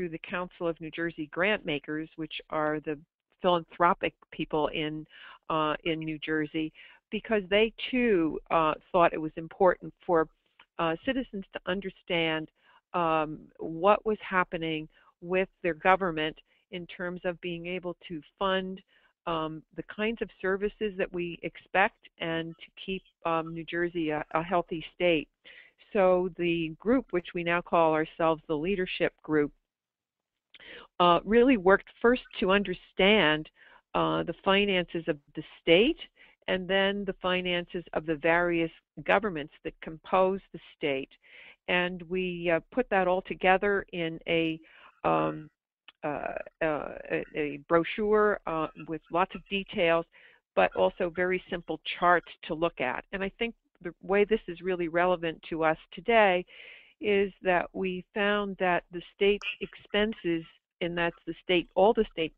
through the Council of New Jersey Grant Makers, which are the philanthropic people in New Jersey, because they too thought it was important for citizens to understand what was happening with their government in terms of being able to fund the kinds of services that we expect and to keep New Jersey a healthy state. So the group, which we now call ourselves the Leadership Group, really worked first to understand the finances of the state and then the finances of the various governments that compose the state. And we put that all together in a brochure with lots of details, but also very simple charts to look at. And I think the way this is really relevant to us today is that we found that the state's expenses, and that's the state, all the state's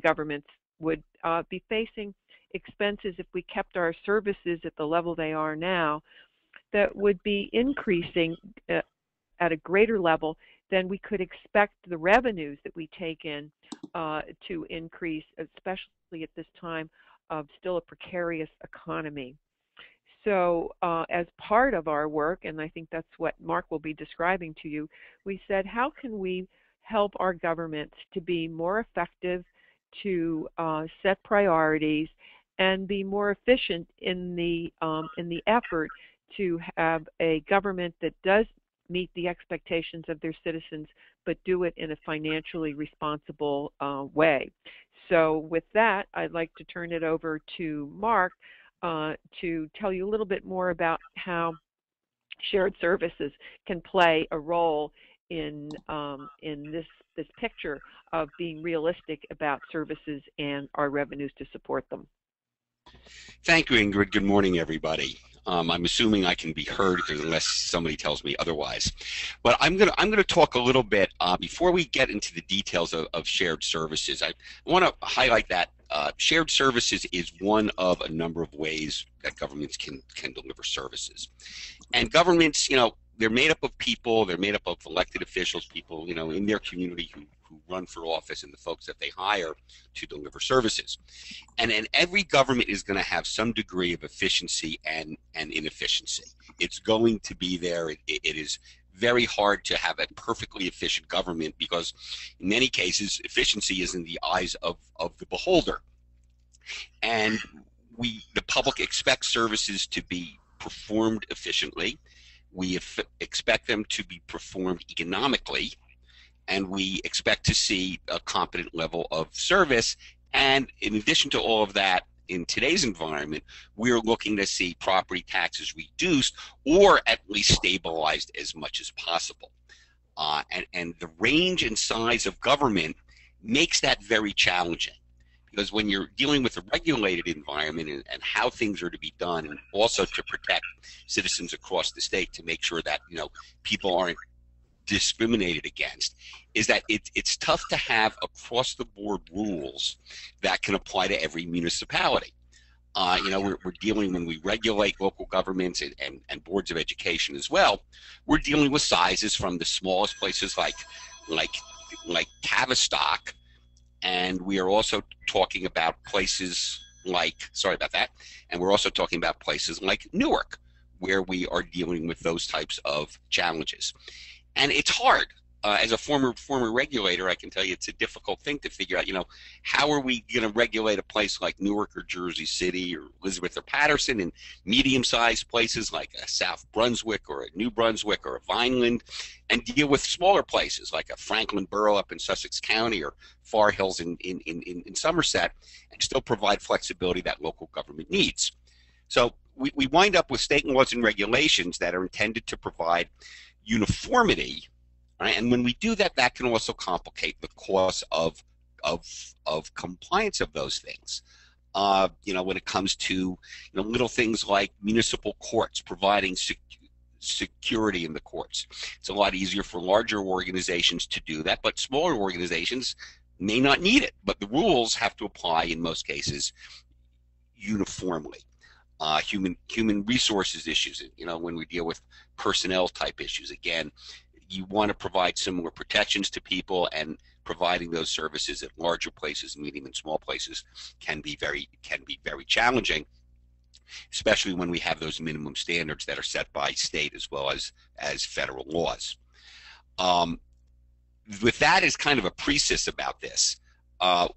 governments would be facing expenses if we kept our services at the level they are now, that would be increasing at a greater level than we could expect the revenues that we take in to increase, especially at this time of still a precarious economy. So as part of our work, and I think that's what Marc will be describing to you, we said, how can we help our governments to be more effective, to set priorities, and be more efficient in the effort to have a government that does meet the expectations of their citizens, but do it in a financially responsible way. So with that, I'd like to turn it over to Marc to tell you a little bit more about how shared services can play a role in this picture of being realistic about services and our revenues to support them. Thank you, Ingrid. Good morning, everybody. I'm assuming I can be heard unless somebody tells me otherwise. But I'm gonna talk a little bit before we get into the details of shared services. I want to highlight that shared services is one of a number of ways that governments can deliver services. And governments, you know, they're made up of people. They're made up of elected officials, people, you know, in their community who run for office, and the folks that they hire to deliver services. And every government is going to have some degree of efficiency and inefficiency. It's going to be there. It is very hard to have a perfectly efficient government because in many cases efficiency is in the eyes of the beholder. And the public expects services to be performed efficiently. We expect them to be performed economically, and we expect to see a competent level of service. And in addition to all of that, in today's environment, we're looking to see property taxes reduced or at least stabilized as much as possible. And the range and size of government makes that very challenging, because when you're dealing with a regulated environment and how things are to be done, and also to protect citizens across the state to make sure that, you know, people aren't discriminated against, is that it's tough to have across the board rules that can apply to every municipality. You know, we're dealing, when we regulate local governments and boards of education as well, we're dealing with sizes from the smallest places like Tavistock, and we are also talking about places like, sorry about that, and we're also talking about places like Newark, where we are dealing with those types of challenges. And it's hard. As a former regulator, I can tell you it's a difficult thing to figure out, you know, how are we going to regulate a place like Newark or Jersey City or Elizabeth or Patterson, and medium-sized places like a South Brunswick or a New Brunswick or a Vineland, and deal with smaller places like a Franklin Borough up in Sussex County or Far Hills in Somerset, and still provide flexibility that local government needs. So we wind up with state laws and regulations that are intended to provide uniformity. Right? And when we do that, that can also complicate the cost of compliance of those things. You know, when it comes to, you know, little things like municipal courts providing security in the courts. It's a lot easier for larger organizations to do that, but smaller organizations may not need it. But the rules have to apply in most cases uniformly. Human resources issues, you know, when we deal with personnel type issues, again, you want to provide similar protections to people, and providing those services at larger places, medium and small places, can be very challenging, especially when we have those minimum standards that are set by state as well as federal laws. With that as kind of a precis about this,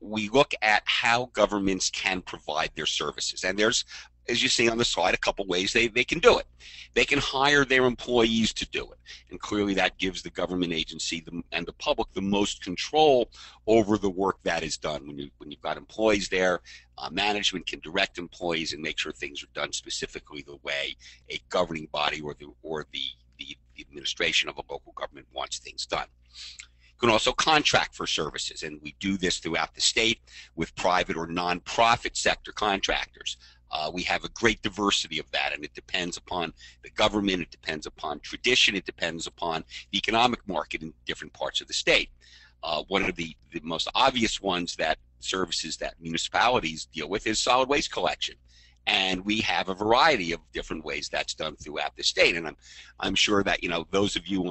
we look at how governments can provide their services. And there's, as you see on the slide, a couple ways they can do it. They can hire their employees to do it. And clearly that gives the government agency and the public the most control over the work that is done. When you've got employees there, management can direct employees and make sure things are done specifically the way a governing body or the administration of a local government wants things done. You can also contract for services, and we do this throughout the state with private or nonprofit sector contractors. We have a great diversity of that, and it depends upon the government, it depends upon tradition, it depends upon the economic market in different parts of the state. One of the most obvious services that municipalities deal with is solid waste collection. And we have a variety of different ways that's done throughout the state. And I'm sure that, you know, those of you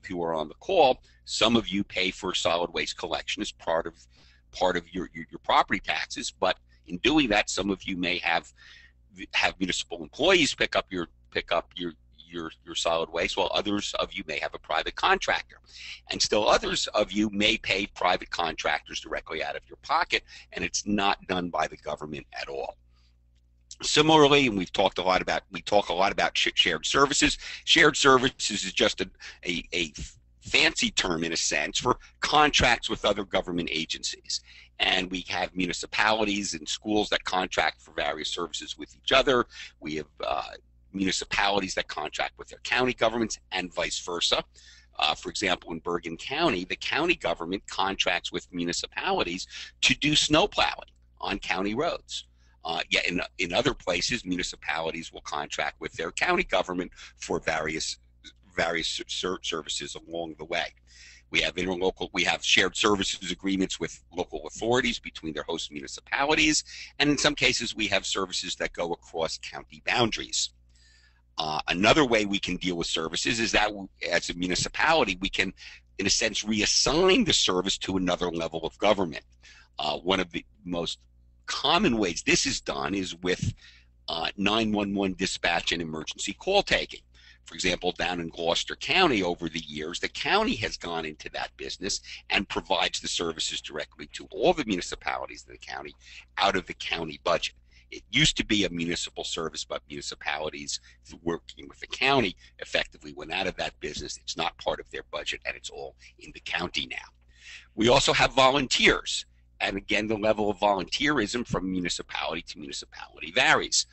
who are on the call, some of you pay for solid waste collection as part of your property taxes. But in doing that, some of you may have municipal employees pick up your solid waste, while others of you may have a private contractor. And still others of you may pay private contractors directly out of your pocket, and it's not done by the government at all. Similarly, and we talk a lot about shared services. Shared services is just a fancy term, in a sense, for contracts with other government agencies. And we have municipalities and schools that contract for various services with each other. We have municipalities that contract with their county governments, and vice versa. For example, in Bergen County, the county government contracts with municipalities to do snow plowing on county roads. Yet in other places, municipalities will contract with their county government for various services along the way. We have shared services agreements with local authorities between their host municipalities, and in some cases we have services that go across county boundaries. Another way we can deal with services is that as a municipality, we can, in a sense, reassign the service to another level of government. One of the most common ways this is done is with 911 dispatch and emergency call taking. For example, down in Gloucester County over the years, the county has gone into that business and provides the services directly to all the municipalities in the county out of the county budget. It used to be a municipal service, but municipalities working with the county effectively went out of that business. It's not part of their budget, and it's all in the county now. We also have volunteers. And again, the level of volunteerism from municipality to municipality varies.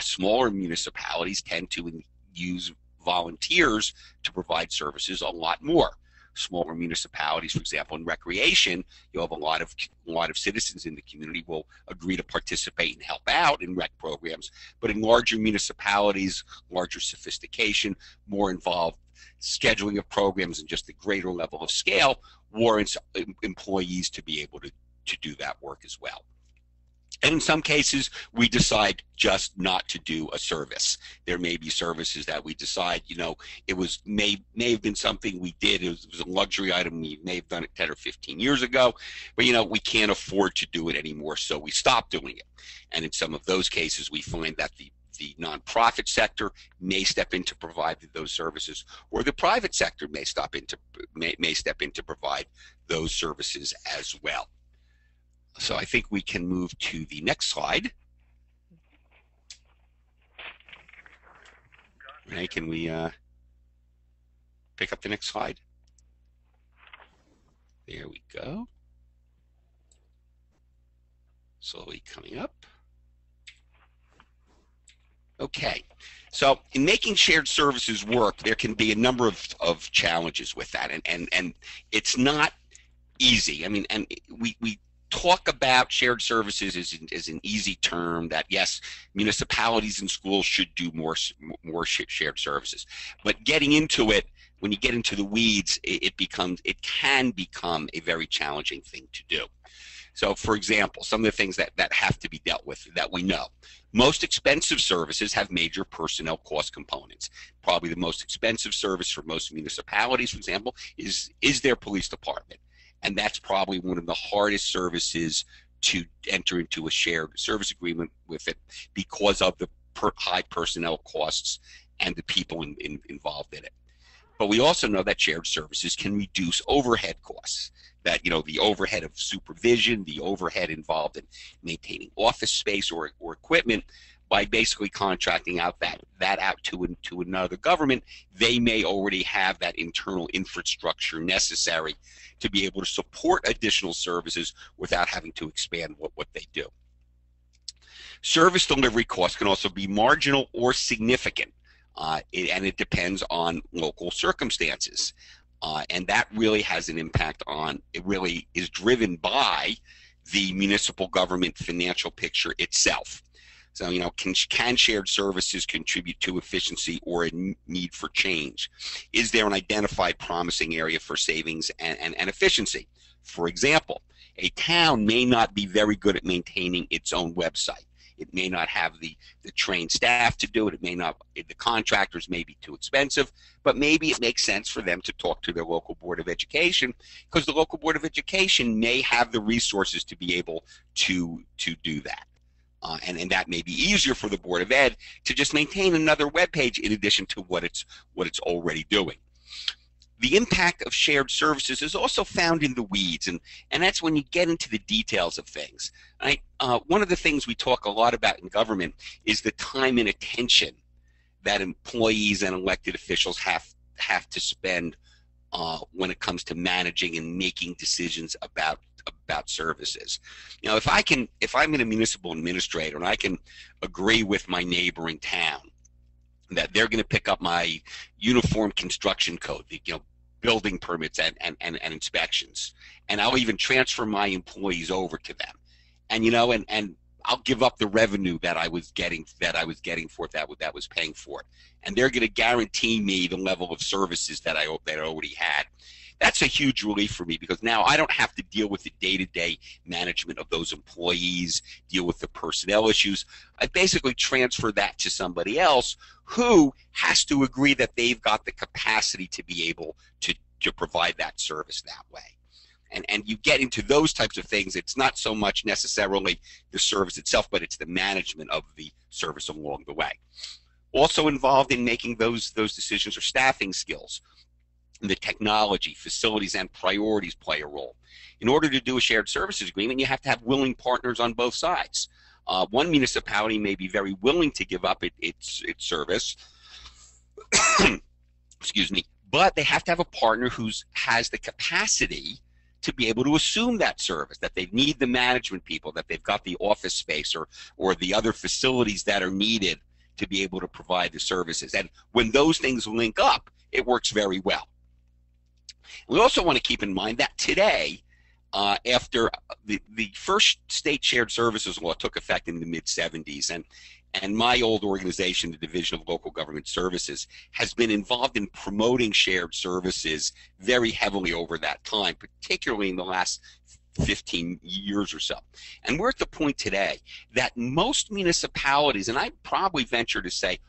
Smaller municipalities tend to use volunteers to provide services a lot more. Smaller municipalities, for example, in recreation, you have a lot of citizens in the community will agree to participate and help out in rec programs. But in larger municipalities, larger sophistication, more involved scheduling of programs, and just a greater level of scale warrants employees to be able to do that work as well. And in some cases, we decide just not to do a service. There may be services that we decide, you know, it may have been something we did. It was a luxury item. We may have done it 10 or 15 years ago, but, you know, we can't afford to do it anymore, so we stop doing it. And in some of those cases, we find that the nonprofit sector may step in to provide those services, or the private sector may step in to provide those services as well. So I think we can move to the next slide. Right, can we pick up the next slide? There we go. Slowly coming up. Okay, so in making shared services work, there can be a number of challenges with that, and it's not easy. I mean, and we talk about shared services as an easy term, that yes, municipalities and schools should do more shared services. But getting into it, when you get into the weeds, it can become a very challenging thing to do. So, for example, some of the things that have to be dealt with that we know. Most expensive services have major personnel cost components. Probably the most expensive service for most municipalities, for example, is their police department. And that's probably one of the hardest services to enter into a shared service agreement with it because of the high personnel costs and the people involved in it. But we also know that shared services can reduce overhead costs, that, you know, the overhead of supervision, the overhead involved in maintaining office space or equipment. By basically contracting out that out to another government, they may already have that internal infrastructure necessary to be able to support additional services without having to expand what they do. Service delivery costs can also be marginal or significant, and it depends on local circumstances. And that really has an impact on, it really is driven by the municipal government financial picture itself. So, you know, can shared services contribute to efficiency or a need for change? Is there an identified promising area for savings and efficiency? For example, a town may not be very good at maintaining its own website. It may not have the trained staff to do it. It may not, the contractors may be too expensive, but maybe it makes sense for them to talk to their local Board of Education, because the local Board of Education may have the resources to be able to do that. And that may be easier for the Board of Ed to just maintain another web page in addition to what it's already doing. The impact of shared services is also found in the weeds, and that's when you get into the details of things. Right? One of the things we talk a lot about in government is the time and attention that employees and elected officials have to spend when it comes to managing and making decisions about services. You know, if I'm a municipal administrator and I can agree with my neighboring town that they're going to pick up my uniform construction code, you know, building permits and inspections, and I'll even transfer my employees over to them, and you know, and I'll give up the revenue that I was getting for it, that was paying for it, and they're going to guarantee me the level of services that I already had. That's a huge relief for me, because now I don't have to deal with the day-to-day management of those employees, deal with the personnel issues. I basically transfer that to somebody else who has to agree that they've got the capacity to be able to provide that service that way. And you get into those types of things, it's not so much necessarily the service itself, but it's the management of the service along the way. Also involved in making those decisions are staffing skills. The technology, facilities, and priorities play a role. In order to do a shared services agreement, you have to have willing partners on both sides. One municipality may be very willing to give up its service, excuse me, but they have to have a partner who has the capacity to be able to assume that service, that they need the management people, that they've got the office space or the other facilities that are needed to be able to provide the services. And when those things link up, it works very well. We also want to keep in mind that today, after the first state shared services law took effect in the mid-70s, and my old organization, the Division of Local Government Services, has been involved in promoting shared services very heavily over that time, particularly in the last 15 years or so. And we're at the point today that most municipalities, and I'd probably venture to say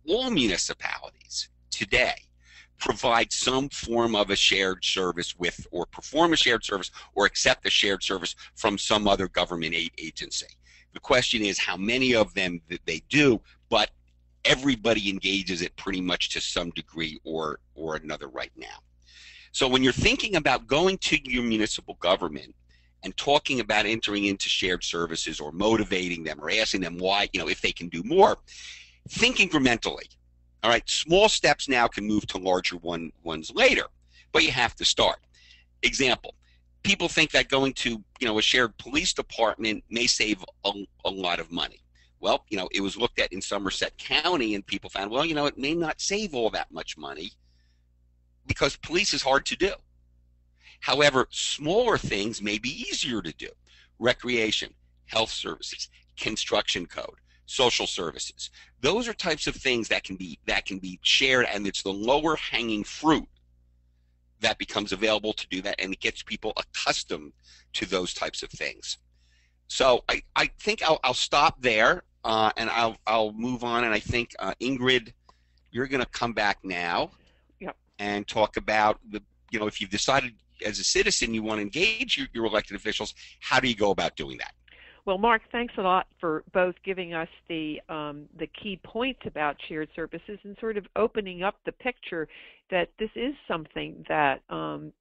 all municipalities today, provide some form of a shared service with, or perform a shared service, or accept a shared service from some other government agency. The question is how many of them that they do, but everybody engages it pretty much to some degree or another right now. So when you're thinking about going to your municipal government and talking about entering into shared services or motivating them or asking them why, you know, if they can do more, think incrementally. All right, small steps now can move to larger ones later, but you have to start. Example, people think that going to, you know, a shared police department may save a lot of money. Well, you know, it was looked at in Somerset County, and people found, well, you know, it may not save all that much money because police is hard to do. However, smaller things may be easier to do. Recreation, health services, construction code, social services. Those are types of things that can be shared, and it's the lower hanging fruit that becomes available to do that, and it gets people accustomed to those types of things. So I think I'll stop there, and I'll move on. And I think Ingrid, you're going to come back now Yep. and talk about if you've decided as a citizen you want to engage your elected officials, how do you go about doing that? Well, Marc, thanks a lot for both giving us the key points about shared services and sort of opening up the picture that this is something that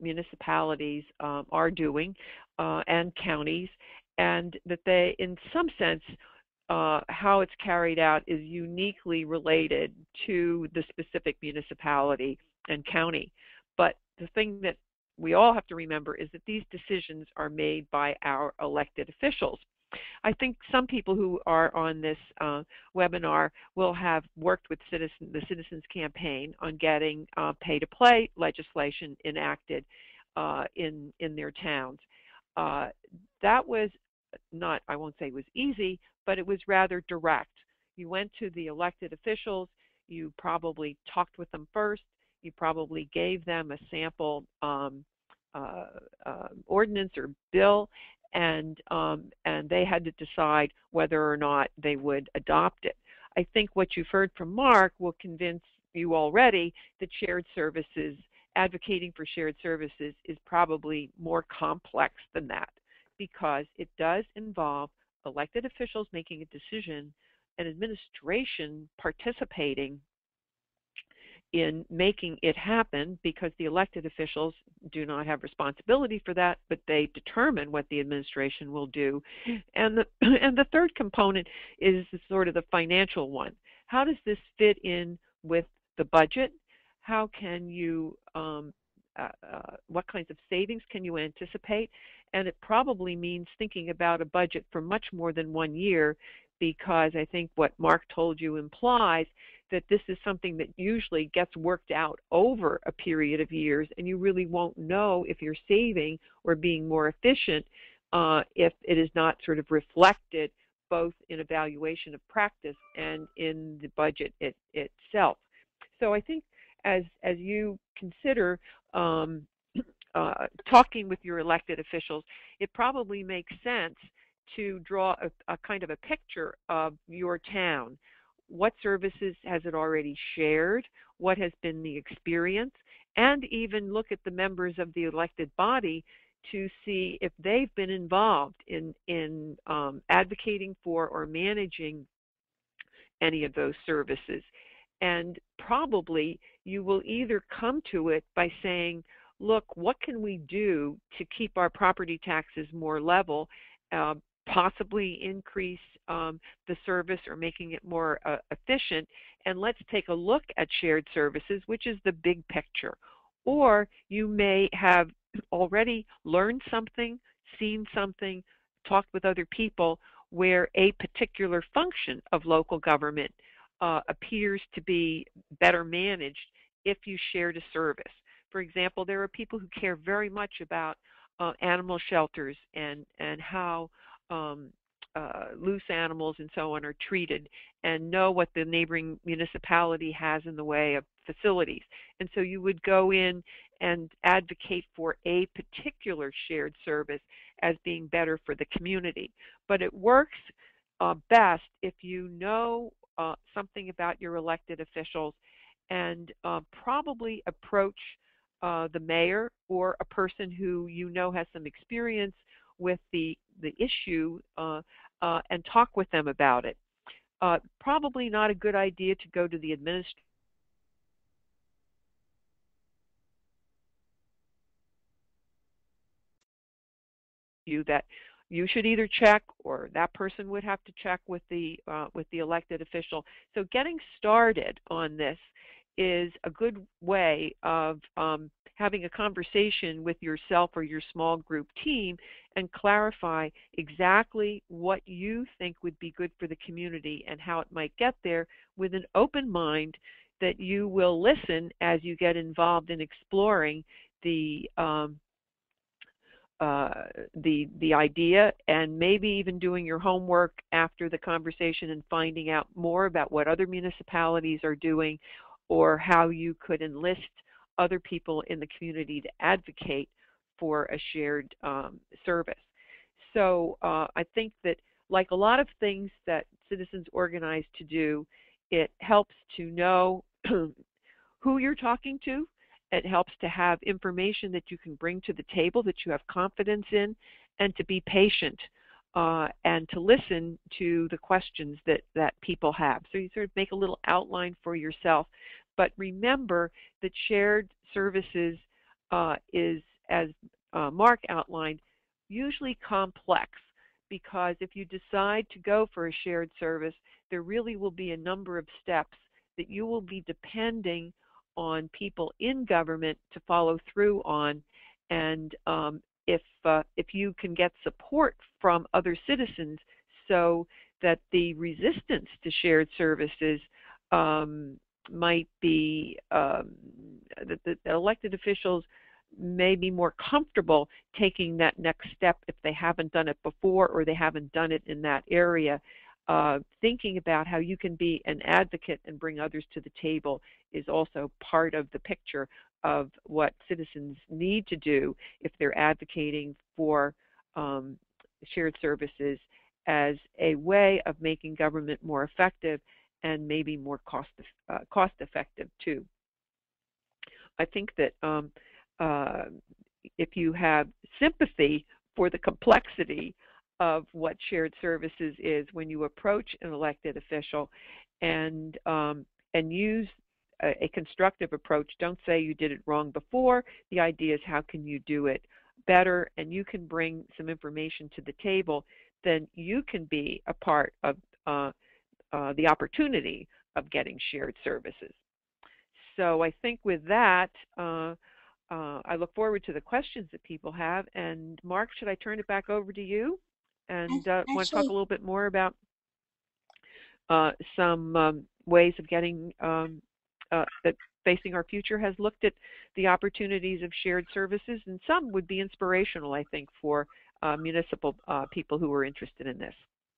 municipalities are doing and counties, and that they, in some sense, how it's carried out is uniquely related to the specific municipality and county. But the thing that we all have to remember is that these decisions are made by our elected officials. I think some people who are on this webinar will have worked with the Citizens Campaign on getting pay-to-play legislation enacted in their towns. That was not, I won't say it was easy, but it was rather direct. You went to the elected officials, you probably talked with them first, you probably gave them a sample ordinance or bill, and they had to decide whether or not they would adopt it. I think what you've heard from Marc will convince you already that shared services, advocating for shared services, is probably more complex than that, because it does involve elected officials making a decision and administration participating in making it happen, because the elected officials do not have responsibility for that, but they determine what the administration will do. And the third component is sort of the financial one. How does this fit in with the budget? How can you what kinds of savings can you anticipate? And it probably means thinking about a budget for much more than 1 year, because I think what Marc told you implies that this is something that usually gets worked out over a period of years, and you really won't know if you're saving or being more efficient if it is not sort of reflected both in evaluation of practice and in the budget itself. So I think as you consider talking with your elected officials, it probably makes sense to draw a kind of a picture of your town. What services has it already shared? What has been the experience? And even look at the members of the elected body to see if they've been involved in advocating for or managing any of those services. And probably you will either come to it by saying, look, what can we do to keep our property taxes more level, possibly increase the service or making it more efficient, and let's take a look at shared services, which is the big picture. Or you may have already learned something, seen something, talked with other people where a particular function of local government appears to be better managed if you shared a service. For example, there are people who care very much about animal shelters and how loose animals and so on are treated, and know what the neighboring municipality has in the way of facilities. And so you would go in and advocate for a particular shared service as being better for the community. But it works best if you know something about your elected officials, and probably approach the mayor or a person who you know has some experience with the issue and talk with them about it. Probably not a good idea to go to the administrator that you should either check, or that person would have to check with the elected official. So getting started on this is a good way of having a conversation with yourself or your small group team and clarify exactly what you think would be good for the community and how it might get there, with an open mind that you will listen as you get involved in exploring the idea, and maybe even doing your homework after the conversation and finding out more about what other municipalities are doing, or how you could enlist other people in the community to advocate for a shared service. So I think that, like a lot of things that citizens organize to do, it helps to know who you're talking to. It helps to have information that you can bring to the table that you have confidence in, and to be patient and to listen to the questions that people have. So you sort of make a little outline for yourself. But remember that shared services is, as Marc outlined, usually complex, because if you decide to go for a shared service, there really will be a number of steps that you will be depending on people in government to follow through on. And if you can get support from other citizens, so that the resistance to shared services might be that the elected officials may be more comfortable taking that next step if they haven't done it before, or they haven't done it in that area. Thinking about how you can be an advocate and bring others to the table is also part of the picture of what citizens need to do if they're advocating for shared services as a way of making government more effective and maybe more cost effective too. I think that if you have sympathy for the complexity of what shared services is when you approach an elected official, and use a constructive approach. Don't say you did it wrong before. The idea is, how can you do it better? And you can bring some information to the table. Then you can be a part of the opportunity of getting shared services. So I think with that, I look forward to the questions that people have. And Marc, should I turn it back over to you? And want to talk a little bit more about some ways of getting that Facing Our Future has looked at the opportunities of shared services, and some would be inspirational, I think, for municipal people who are interested in this.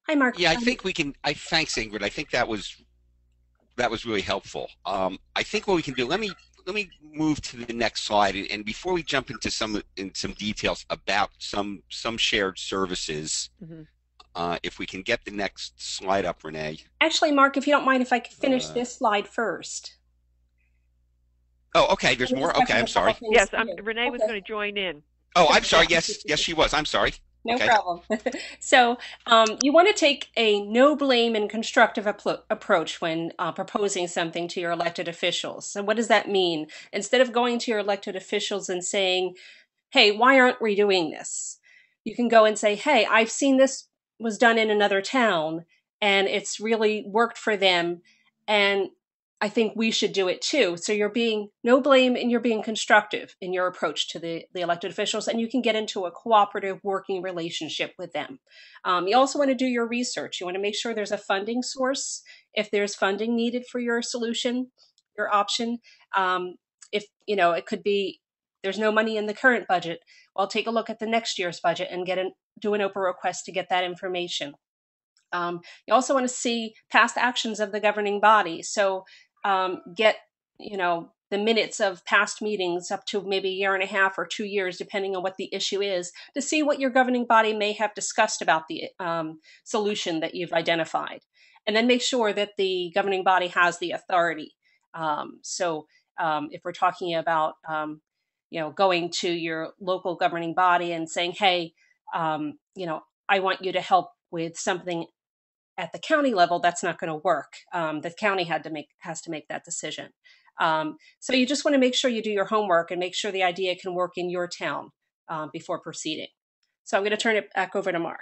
Hi, Marc. Yeah, I think we can. Thanks, Ingrid. I think that was really helpful. I think what we can do. Let me move to the next slide, and before we jump into some details about some shared services, if we can get the next slide up, Renee. Actually, Marc, if you don't mind, if I could finish this slide first. Oh, okay. There's more. Okay, I'm sorry. Yes, Renee was going to join in. Oh, I'm sorry. Yes, she was. I'm sorry. No problem. So you want to take a no blame and constructive approach when proposing something to your elected officials. So what does that mean? Instead of going to your elected officials and saying, hey, why aren't we doing this? You can go and say, hey, I've seen this was done in another town and it's really worked for them, and I think we should do it too. So you're being no blame and you're being constructive in your approach to the elected officials, and you can get into a cooperative working relationship with them. You also want to do your research. You want to make sure there's a funding source if there's funding needed for your solution, your option. If it could be there's no money in the current budget, well, take a look at the next year's budget and do an Oprah request to get that information. You also want to see past actions of the governing body. So get, the minutes of past meetings up to maybe a year and a half or 2 years, depending on what the issue is, to see what your governing body may have discussed about the solution that you've identified. And then make sure that the governing body has the authority. So if we're talking about, going to your local governing body and saying, hey, I want you to help with something at the county level, that's not going to work. The county has to make that decision. So you just want to make sure you do your homework and make sure the idea can work in your town before proceeding. So I'm going to turn it back over to Marc.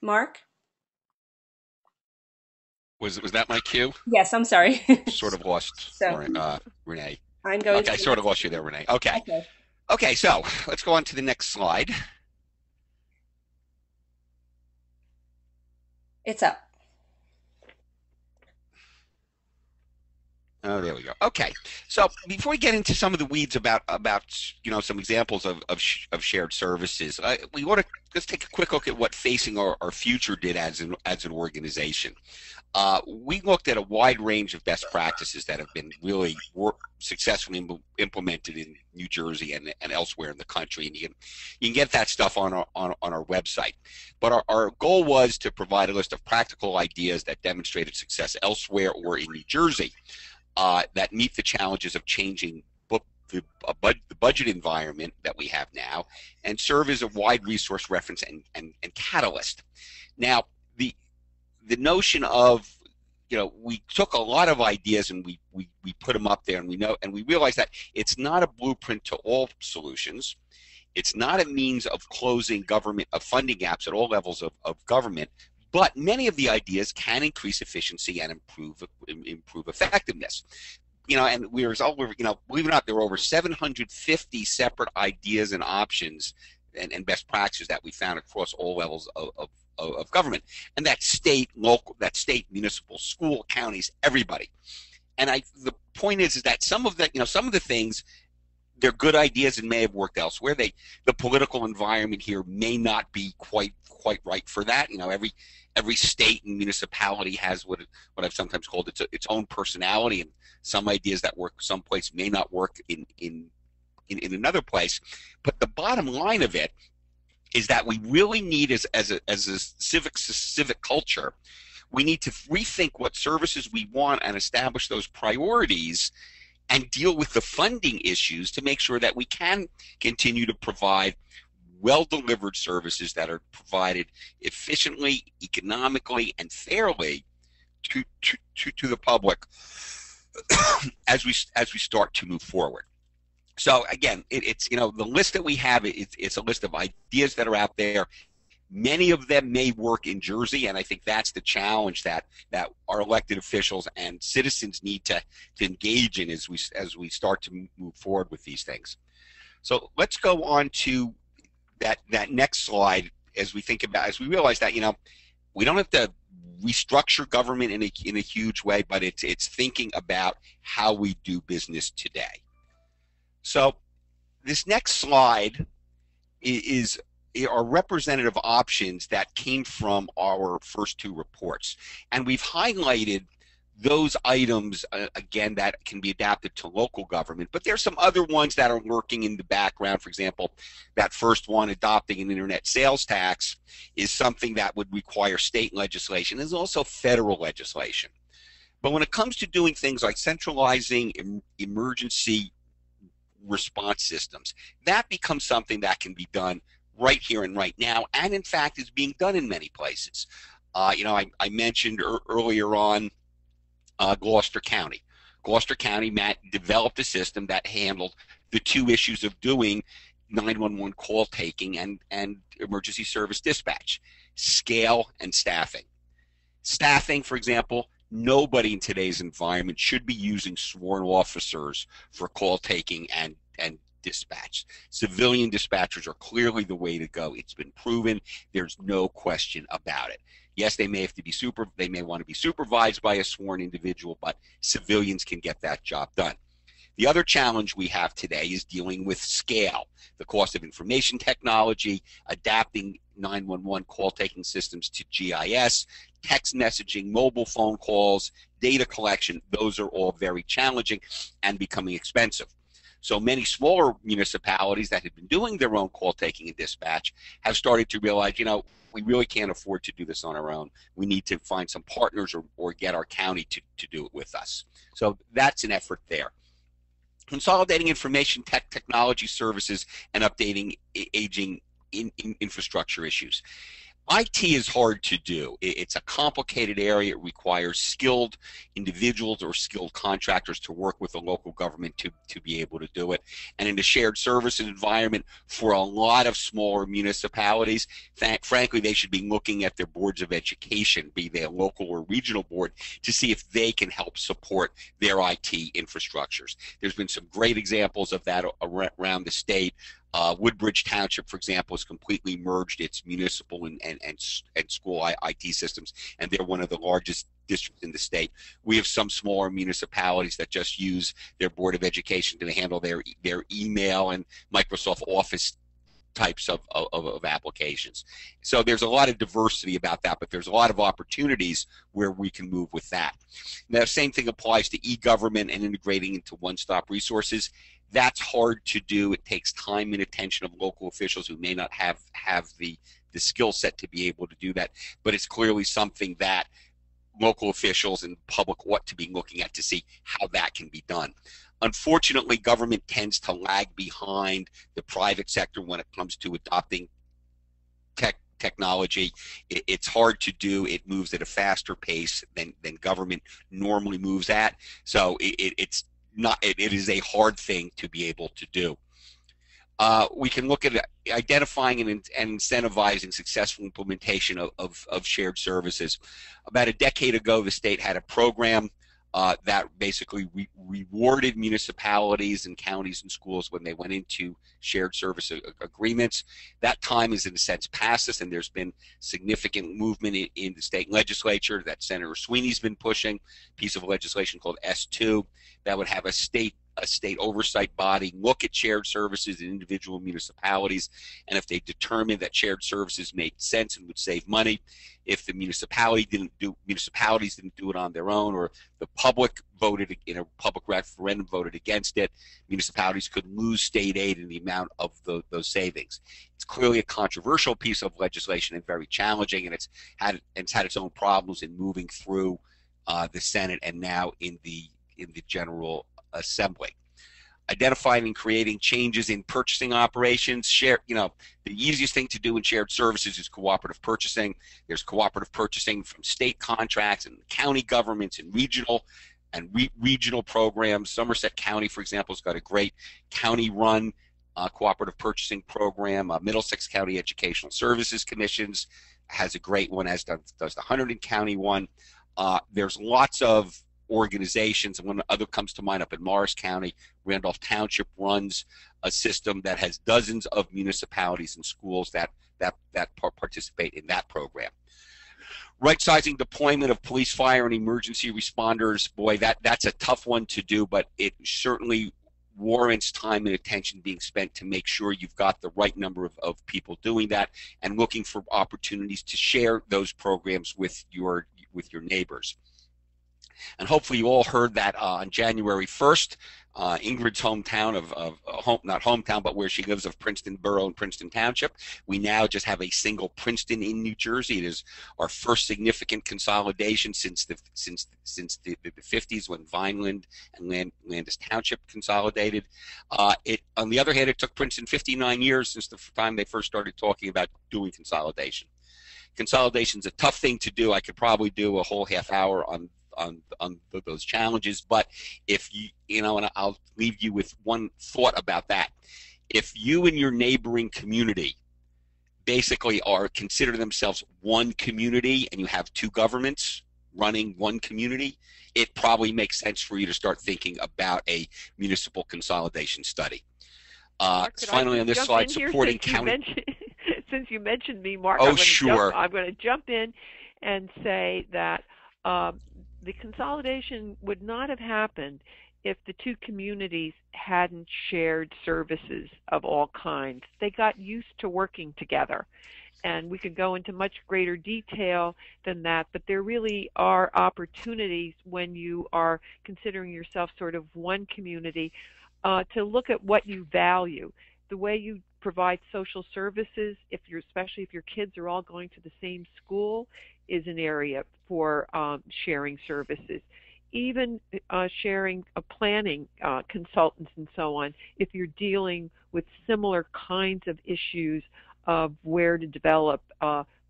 Marc? Was that my cue? Yes, I'm sorry. Sort of lost Renee. I'm going. Okay, I sort of lost you there, Renee. Okay, so let's go on to the next slide. It's up. Oh, there we go. Okay, so before we get into some of the weeds about some examples of shared services, we want to just take a quick look at what Facing Our Future did as an organization. we looked at a wide range of best practices that have been really successfully implemented in New Jersey and elsewhere in the country, and you can get that stuff on our website. But our goal was to provide a list of practical ideas that demonstrated success elsewhere or in New Jersey that meet the challenges of changing the budget environment that we have now, and serve as a wide resource reference and catalyst. Now, the notion of, we took a lot of ideas and we put them up there, and we realized that it's not a blueprint to all solutions. It's not a means of closing funding gaps at all levels of government, but many of the ideas can increase efficiency and improve effectiveness. And believe it or not, there were over 750 separate ideas and options and best practices that we found across all levels of government, and that's state, local, municipal, school, counties, everybody. And the point is that some of the things, they're good ideas and may have worked elsewhere. The political environment here may not be quite right for that. Every state and municipality has what I've sometimes called its own personality, and some ideas that work someplace may not work in another place. But the bottom line of it is that we really need, as a civic culture, we need to rethink what services we want and establish those priorities and deal with the funding issues to make sure that we can continue to provide well-delivered services that are provided efficiently, economically, and fairly to the public as we start to move forward. So again, it's the list that we have. It's a list of ideas that are out there. Many of them may work in Jersey, and I think that's the challenge that our elected officials and citizens need to engage in as we start to move forward with these things. So let's go on to that next slide as we realize that we don't have to restructure government in a huge way, but it's thinking about how we do business today. So this next slide are representative options that came from our first two reports, and we've highlighted those items again that can be adapted to local government, but there's some other ones that are working in the background. For example, that first one, adopting an internet sales tax, is something that would require state legislation. There's also federal legislation. But when it comes to doing things like centralizing emergency response systems, that becomes something that can be done right here and right now, and in fact is being done in many places. I mentioned earlier on Gloucester County. Gloucester County, Matt, developed a system that handled the two issues of doing 911 call taking and emergency service dispatch: scale and staffing. Staffing, for example, nobody in today's environment should be using sworn officers for call taking and dispatch. Civilian dispatchers are clearly the way to go. It's been proven. There's no question about it. Yes, they may have to be they may want to be supervised by a sworn individual, but civilians can get that job done. The other challenge we have today is dealing with scale, the cost of information technology, adapting 911 call taking systems to GIS, text messaging, mobile phone calls, data collection. Those are all very challenging and becoming expensive. So many smaller municipalities that had been doing their own call taking and dispatch have started to realize, we really can't afford to do this on our own. We need to find some partners or get our county to do it with us. So that's an effort there. Consolidating information technology services and updating aging infrastructure issues. IT is hard to do. It's a complicated area. It requires skilled individuals or skilled contractors to work with the local government to be able to do it. And in a shared services environment, for a lot of smaller municipalities, frankly, they should be looking at their boards of education, be they a local or regional board, to see if they can help support their IT infrastructures. There's been some great examples of that around the state. Woodbridge Township, for example, has completely merged its municipal and school IT systems, and they're one of the largest districts in the state. We have some smaller municipalities that just use their Board of Education to handle their email and Microsoft Office types of applications. So there's a lot of diversity about that, but there's a lot of opportunities where we can move with that. Now, the same thing applies to e-government and integrating into one-stop resources. That's hard to do. It takes time and attention of local officials who may not have the skill set to be able to do that, but it's clearly something that local officials and public ought to be looking at to see how that can be done. Unfortunately, government tends to lag behind the private sector when it comes to adopting technology. It's hard to do. It moves at a faster pace than government normally moves at. So it's not. It is a hard thing to be able to do. We can look at identifying and incentivizing successful implementation of shared services. About a decade ago, the state had a program that basically rewarded municipalities and counties and schools when they went into shared service agreements. That time is in a sense past us, and there's been significant movement in the state legislature that Senator Sweeney's been pushing, a piece of legislation called S2 that would have a state oversight body look at shared services in individual municipalities, and if they determined that shared services made sense and would save money, if the municipalities didn't do it on their own, or the public voted in a public referendum voted against it, municipalities could lose state aid in the amount of those savings. It's clearly a controversial piece of legislation and very challenging, and it's had its own problems in moving through the Senate and now in the General Assembly. Identifying and creating changes in purchasing operations. The easiest thing to do in shared services is cooperative purchasing. There's cooperative purchasing from state contracts and county governments and regional programs. Somerset County, for example, has got a great county-run cooperative purchasing program. Middlesex County Educational Services Commissions has a great one, as does the Hunterdon County one. There's lots of organizations, and one other comes to mind up in Morris County. Randolph Township runs a system that has dozens of municipalities and schools that participate in that program. Right-sizing deployment of police, fire, and emergency responders, boy, that's a tough one to do, but it certainly warrants time and attention being spent to make sure you've got the right number of people doing that, and looking for opportunities to share those programs with your neighbors. And hopefully you all heard that on January 1st, Ingrid's hometown not hometown, but where she lives, of Princeton Borough and Princeton Township, we now just have a single Princeton in New Jersey. It is our first significant consolidation since the 50s, when Vineland and Landis Township consolidated. On the other hand, it took Princeton 59 years since the time they first started talking about doing consolidation. Consolidation is a tough thing to do. I could probably do a whole half hour on those challenges, but if and I'll leave you with one thought about that. If you and your neighboring community basically consider themselves one community, and you have two governments running one community, it probably makes sense for you to start thinking about a municipal consolidation study. Marc, finally, on this slide, supporting county. Since you mentioned me, Marc, oh, sure. I'm going to jump in and say that the consolidation would not have happened if the two communities hadn't shared services of all kinds. They got used to working together, and we could go into much greater detail than that, but there really are opportunities when you are considering yourself sort of one community to look at what you value. The way you provide social services, especially if your kids are all going to the same school, is an area for sharing services. Even sharing planning consultants and so on, if you're dealing with similar kinds of issues of where to develop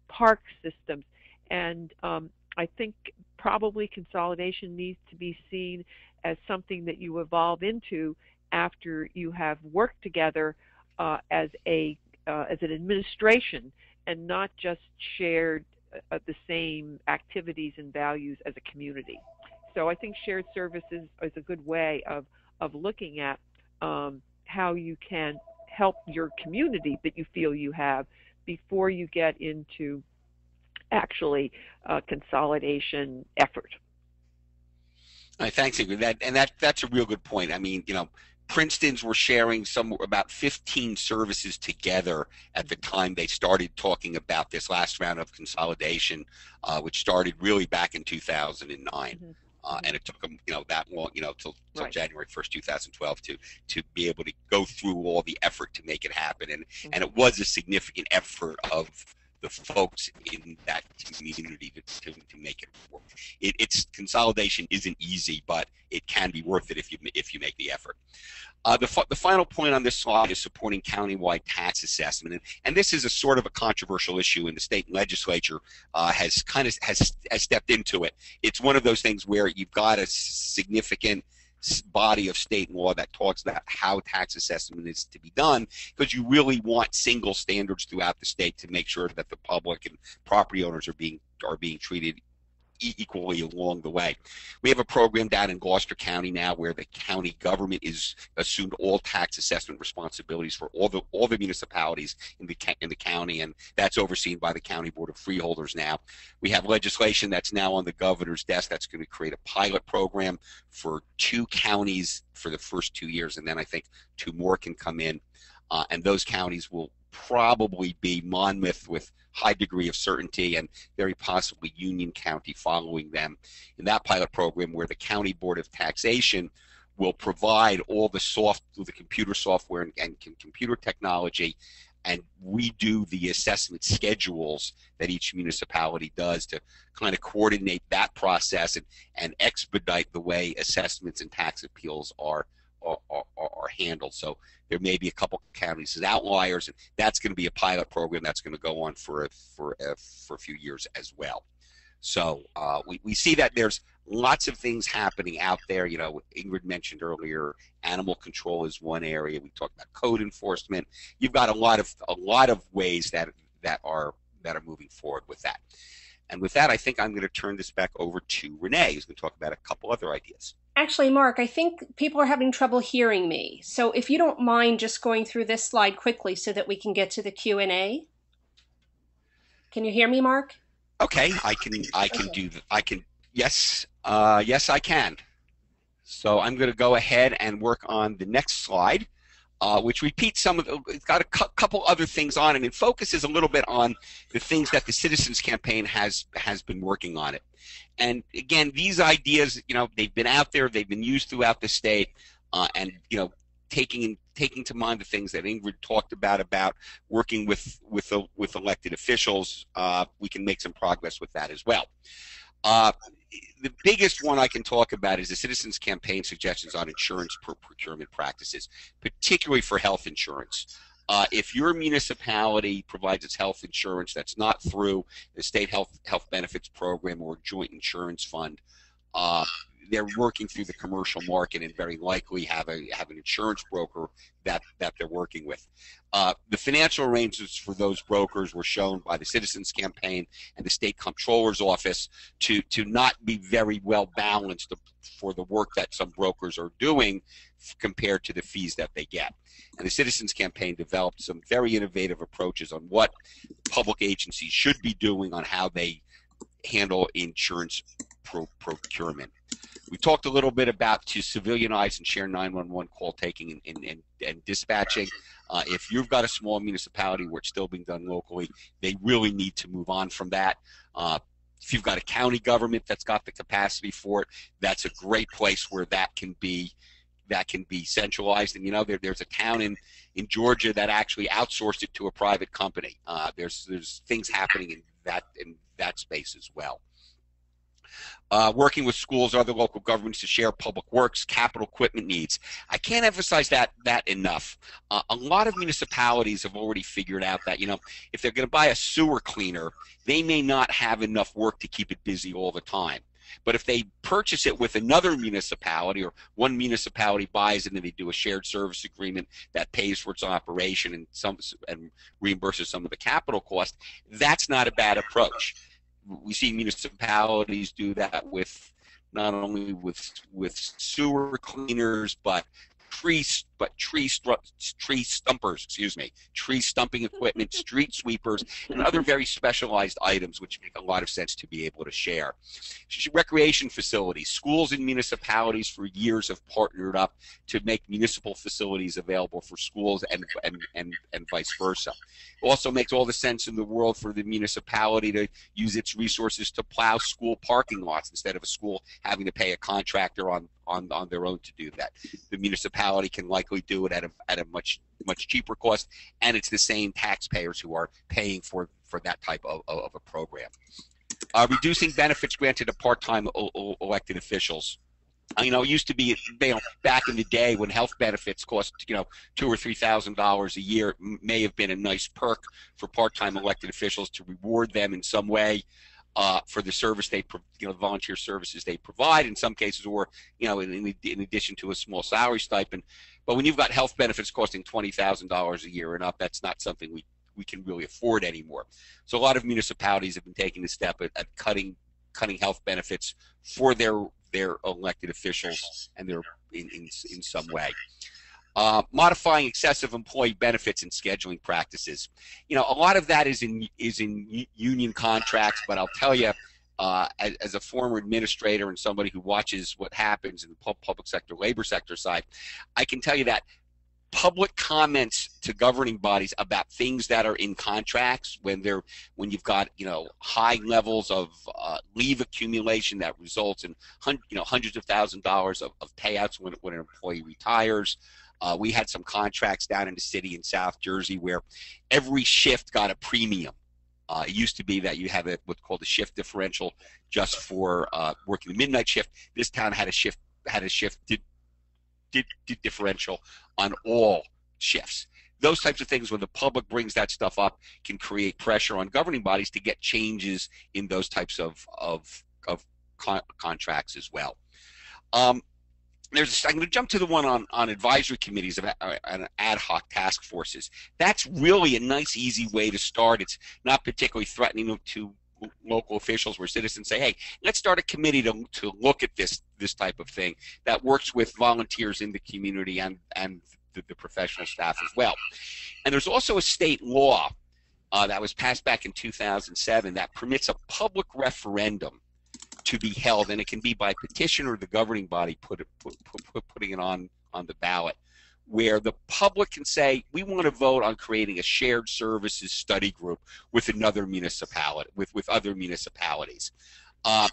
park systems. And I think probably consolidation needs to be seen as something that you evolve into after you have worked together as an administration, and not just shared the same activities and values as a community. So I think shared services is a good way of looking at how you can help your community that you feel you have before you get into actually consolidation effort. Thanks, Ingrid. That's a real good point. I mean, Princeton's were sharing about 15 services together at the time they started talking about this last round of consolidation, which started really back in 2009. And it took them, that long, till Right. January 1st, 2012, to be able to go through all the effort to make it happen. And it was a significant effort of the folks in that community to make it work. It's consolidation isn't easy, but it can be worth it if you make the effort. The final point on this slide is supporting countywide tax assessment, and this is a sort of a controversial issue, and the state legislature has stepped into it. It's one of those things where you've got a significant body of state law that talks about how tax assessment is to be done, because you really want single standards throughout the state to make sure that the public and property owners are being treated equally along the way. We have a program down in Gloucester County now where the county government is assumed all tax assessment responsibilities for all the municipalities in the county, and that's overseen by the County Board of Freeholders now. We have legislation that's now on the governor's desk that's going to create a pilot program for 2 counties for the first 2 years, and then I think 2 more can come in, and those counties will probably be Monmouth with high degree of certainty, and very possibly Union County following them in that pilot program, where the County Board of Taxation will provide all the computer software and computer technology, and we do the assessment schedules that each municipality does to kind of coordinate that process and expedite the way assessments and tax appeals are handled. So there may be a couple counties as outliers, and that's going to be a pilot program that's going to go on for a few years as well. So we see that there's lots of things happening out there. Ingrid mentioned earlier, animal control is one area. We talked about code enforcement. You've got a lot of ways that are moving forward with that. And with that, I think I'm going to turn this back over to Renee, who's going to talk about a couple other ideas. Actually, Mark, I think people are having trouble hearing me. So if you don't mind just going through this slide quickly so that we can get to the Q&A. Can you hear me, Mark? Okay, I can do that. Yes, I can. So I'm going to go ahead and work on the next slide, which repeats it's got a couple other things on it, and it focuses a little bit on the things that the Citizens Campaign has been working on it. And again, these ideas, they've been out there, they've been used throughout the state, and taking to mind the things that Ingrid talked about working with elected officials, we can make some progress with that as well. The biggest one I can talk about is the Citizens Campaign suggestions on insurance procurement practices, particularly for health insurance. If your municipality provides its health insurance that's not through the state health benefits program or joint insurance fund, they're working through the commercial market and very likely have an insurance broker that they're working with. The financial arrangements for those brokers were shown by the Citizens Campaign and the State Comptroller's Office to not be very well balanced for the work that some brokers are doing compared to the fees that they get. And the Citizens Campaign developed some very innovative approaches on what public agencies should be doing on how they handle insurance procurement. We talked a little bit about to civilianize and share 911 call taking and dispatching. If you've got a small municipality where it's still being done locally, they really need to move on from that. If you've got a county government that's got the capacity for it, that's a great place where that can be centralized. And there's a town in Georgia that actually outsourced it to a private company. There's things happening in that space as well. Working with schools or other local governments to share public works, capital equipment needs. I can't emphasize that enough. A lot of municipalities have already figured out that, if they're going to buy a sewer cleaner, they may not have enough work to keep it busy all the time. But if they purchase it with another municipality, or one municipality buys it and they do a shared service agreement that pays for its operation and reimburses some of the capital cost, that's not a bad approach. We see municipalities do that with not only with sewer cleaners, but tree but tree stumpers, tree stumping equipment, street sweepers, and other very specialized items which make a lot of sense to be able to share. Recreation facilities. Schools and municipalities for years have partnered up to make municipal facilities available for schools and vice versa. It also makes all the sense in the world for the municipality to use its resources to plow school parking lots instead of a school having to pay a contractor on their own to do that. The municipality can likely do it at a much cheaper cost, and it's the same taxpayers who are paying for that type of a program. Reducing benefits granted to part-time elected officials. It used to be, back in the day when health benefits cost, $2,000 or $3,000 a year, may have been a nice perk for part-time elected officials to reward them in some way for the service volunteer services they provide in some cases, or in addition to a small salary stipend. But when you've got health benefits costing $20,000 a year and up, that's not something we can really afford anymore. So a lot of municipalities have been taking the step at cutting health benefits for their elected officials, and they're in some way. Modifying excessive employee benefits and scheduling practices. A lot of that is in union contracts, but I'll tell you, as a former administrator and somebody who watches what happens in the public sector, labor sector side, I can tell you that public comments to governing bodies about things that are in contracts, when you've got high levels of leave accumulation that results in hundreds of thousands of dollars of payouts when an employee retires. We had some contracts down in the city in South Jersey where every shift got a premium. It used to be that you have what's called a shift differential just for working the midnight shift. This town had a shift differential on all shifts. Those types of things, when the public brings that stuff up, can create pressure on governing bodies to get changes in those types of contracts as well. I'm going to jump to the one on advisory committees and ad hoc task forces. That's really a nice, easy way to start. It's not particularly threatening to local officials, where citizens say, hey, let's start a committee to look at this type of thing that works with volunteers in the community and the professional staff as well. And there's also a state law that was passed back in 2007 that permits a public referendum to be held, and it can be by petition or the governing body putting it on the ballot, where the public can say, we want to vote on creating a shared services study group with another municipality, with other municipalities.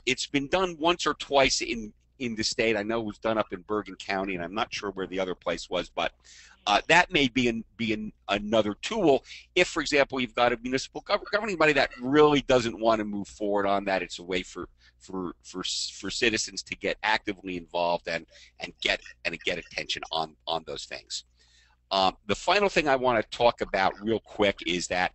It's been done once or twice in the state. I know it was done up in Bergen County, and I'm not sure where the other place was, but that may be another tool if, for example, you've got a municipal governing body that really doesn't want to move forward on that. It's a way for citizens to get actively involved and get attention on those things. The final thing I want to talk about real quick is that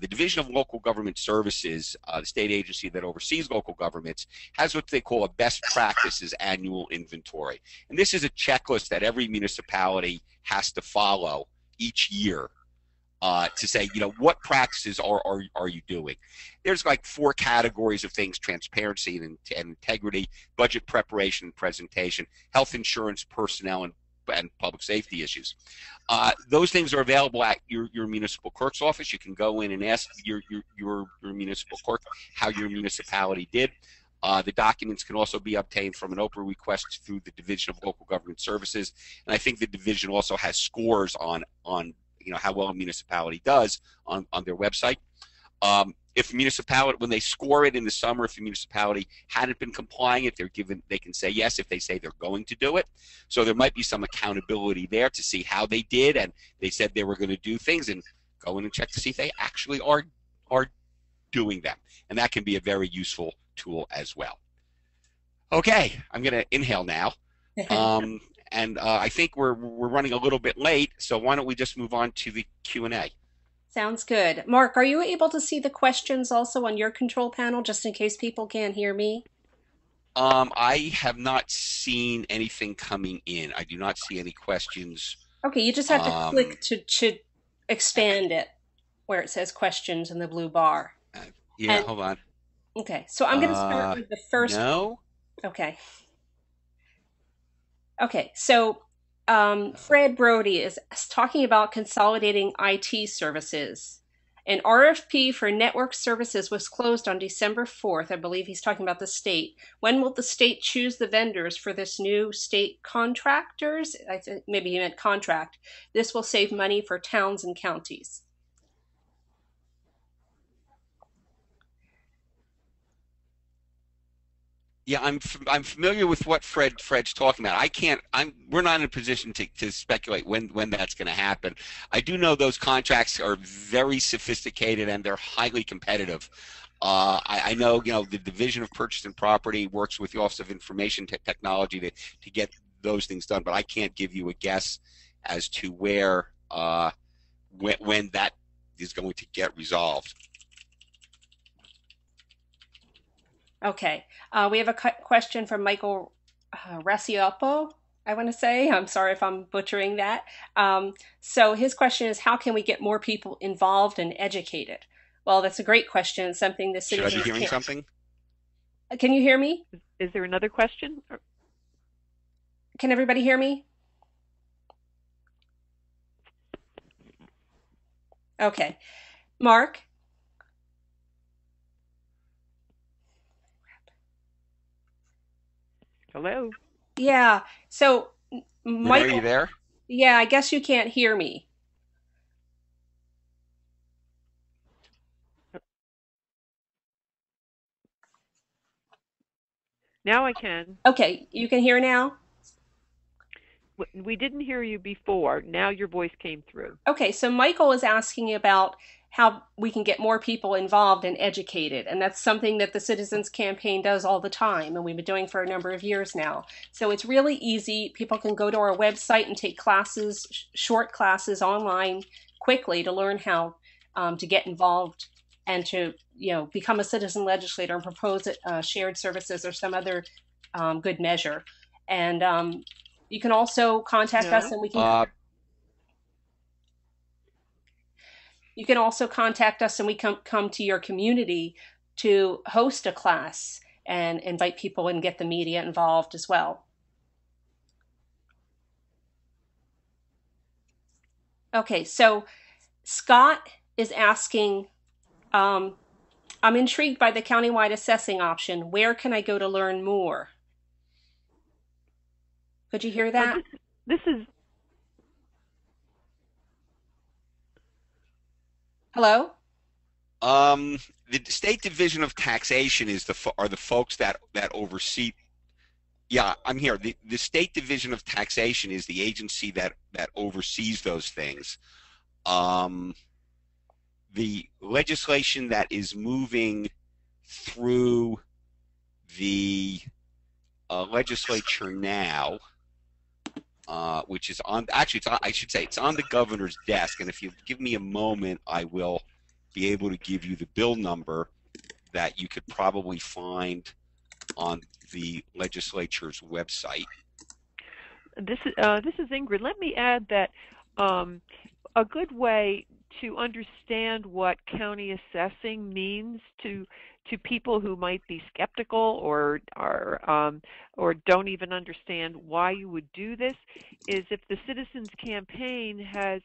the Division of Local Government Services, the state agency that oversees local governments, has what they call a best practices annual inventory. And this is a checklist that every municipality has to follow each year to say, what practices are you doing? There's like 4 categories of things: transparency and integrity, budget preparation and presentation, health insurance, personnel, and public safety issues. Those things are available at your municipal clerk's office. You can go in and ask your municipal clerk how your municipality did. The documents can also be obtained from an Oprah request through the Division of Local Government Services, and I think the division also has scores on how well a municipality does on their website. If a municipality, when they score it in the summer, if the municipality hadn't been complying it, they can say yes if they say they're going to do it. So there might be some accountability there to see how they did, and they said they were going to do things, and go in and check to see if they actually are doing them. And that can be a very useful tool as well. Okay, I'm going to inhale now. And I think we're running a little bit late, so why don't we just move on to the Q&A? Sounds good. Mark, are you able to see the questions also on your control panel, just in case people can't hear me? I have not seen anything coming in. I do not see any questions. Okay, you just have to click to expand it where it says questions in the blue bar. Hold on. Okay, so I'm going to start with the first. No. Okay. Okay, so Fred Brody is talking about consolidating IT services. An RFP for network services was closed on December 4th. I believe he's talking about the state. When will the state choose the vendors for this new state contractors? I think maybe he meant contract. This will save money for towns and counties. Yeah, I'm familiar with what Fred's talking about. I can't. We're not in a position to speculate when that's going to happen. I do know those contracts are very sophisticated and they're highly competitive. I know the Division of Purchase and Property works with the Office of Information Technology to get those things done, but I can't give you a guess as to where when that is going to get resolved. Okay. We have a question from Michael Racioppo, I want to say. I'm sorry if I'm butchering that. So his question is, how can we get more people involved and educated? Well, that's a great question. It's something the Should I citizens be hearing something? Can you hear me? Is there another question? Can everybody hear me? Okay. Marc? Hello? Yeah. So, Renee, are you Michael, there? yeah, I guess you can't hear me. Now I can. Okay, you can hear now? We didn't hear you before. Now your voice came through. Okay, so Michael is asking about how we can get more people involved and educated, and that's something that the Citizens Campaign does all the time, and we've been doing for a number of years now. So it's really easy. People can go to our website and take classes, short classes online quickly to learn how to get involved and to become a citizen legislator and propose shared services or some other good measure. And you can also contact us, No? and we can. You can also contact us, and we come to your community to host a class and invite people and get the media involved as well. Okay, so Scott is asking, I'm intrigued by the countywide assessing option. Where can I go to learn more? Could you hear that? This is Hello? The State Division of Taxation are the folks that oversee. Yeah, I'm here. The State Division of Taxation is the agency that oversees those things. The legislation that is moving through the legislature now, which is I should say it's on the governor's desk, and if you give me a moment, I will be able to give you the bill number that you could probably find on the legislature's website. This is Ingrid. Let me add that a good way to understand what county assessing means to people who might be skeptical or don't even understand why you would do this is if the Citizens Campaign has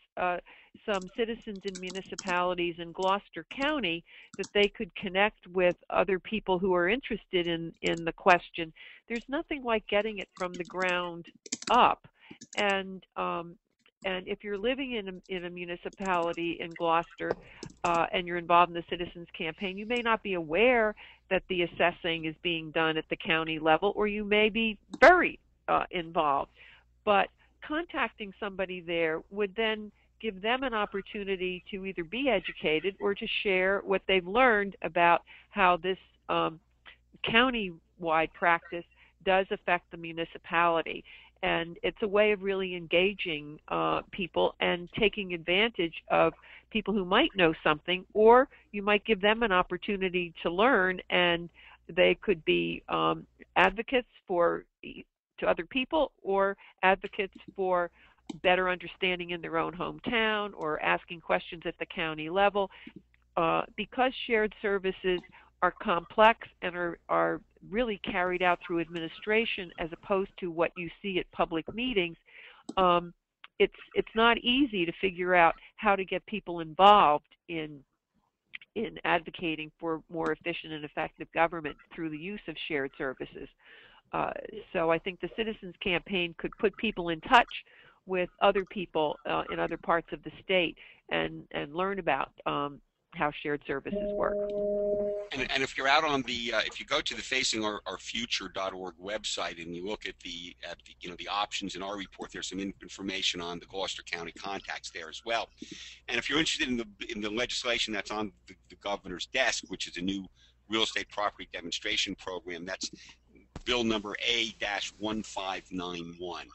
some citizens in municipalities in Gloucester County that they could connect with other people who are interested in the question. There's nothing like getting it from the ground up, and if you're living in a municipality in Gloucester and you're involved in the Citizens Campaign, you may not be aware that the assessing is being done at the county level, or you may be very involved. But contacting somebody there would then give them an opportunity to either be educated or to share what they've learned about how this county-wide practice does affect the municipality. And it's a way of really engaging people and taking advantage of people who might know something, or you might give them an opportunity to learn, and they could be advocates to other people, or advocates for better understanding in their own hometown, or asking questions at the county level. Because shared services are complex and are really carried out through administration as opposed to what you see at public meetings, it's not easy to figure out how to get people involved in advocating for more efficient and effective government through the use of shared services. So I think the Citizens Campaign could put people in touch with other people in other parts of the state and learn about how shared services work. And if you're out on the, if you go to the facingourfuture.org website and you look at the the options in our report, there's some information on the Gloucester County contacts there as well. And if you're interested in the legislation that's on the governor's desk, which is a new real estate property demonstration program, that's bill number A-1591.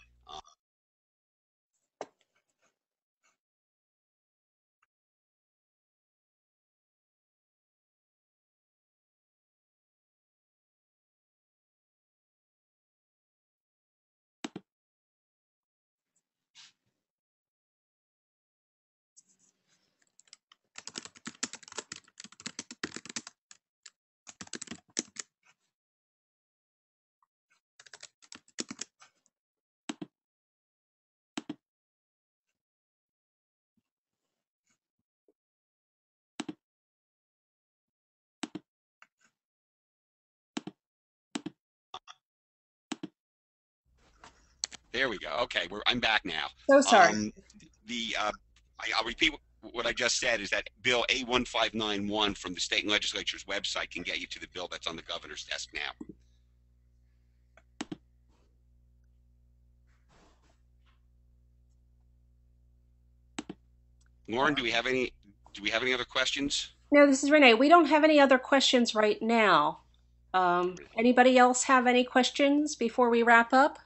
There we go. Okay, I'm back now. So sorry. I'll repeat what I just said, is that Bill A-1591 from the state and legislature's website can get you to the bill that's on the governor's desk now. Lauren, do we have any other questions? No, this is Renee. We don't have any other questions right now. Anybody else have any questions before we wrap up?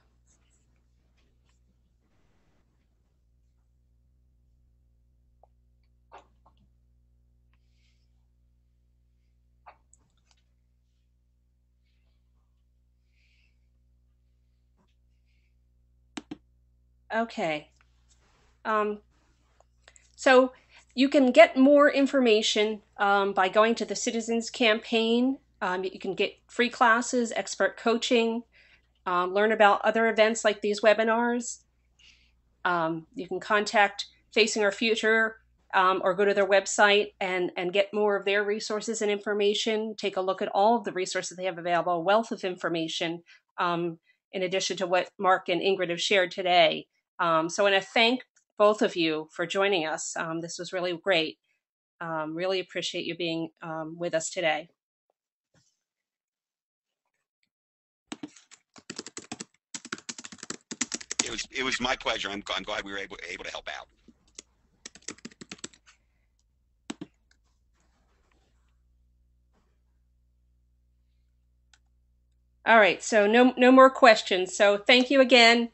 Okay. So you can get more information by going to the Citizens Campaign. You can get free classes, expert coaching, learn about other events like these webinars. You can contact Facing Our Future or go to their website and get more of their resources and information. Take a look at all of the resources they have available, a wealth of information, in addition to what Marc and Ingrid have shared today. So I want to thank both of you for joining us. This was really great. Really appreciate you being with us today. It was my pleasure. I'm glad we were able to help out. All right, so no more questions. So thank you again,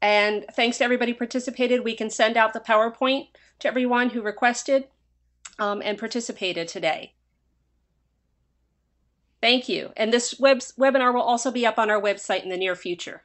and thanks to everybody who participated. We can send out the PowerPoint to everyone who requested and participated today. Thank you. And this webinar will also be up on our website in the near future.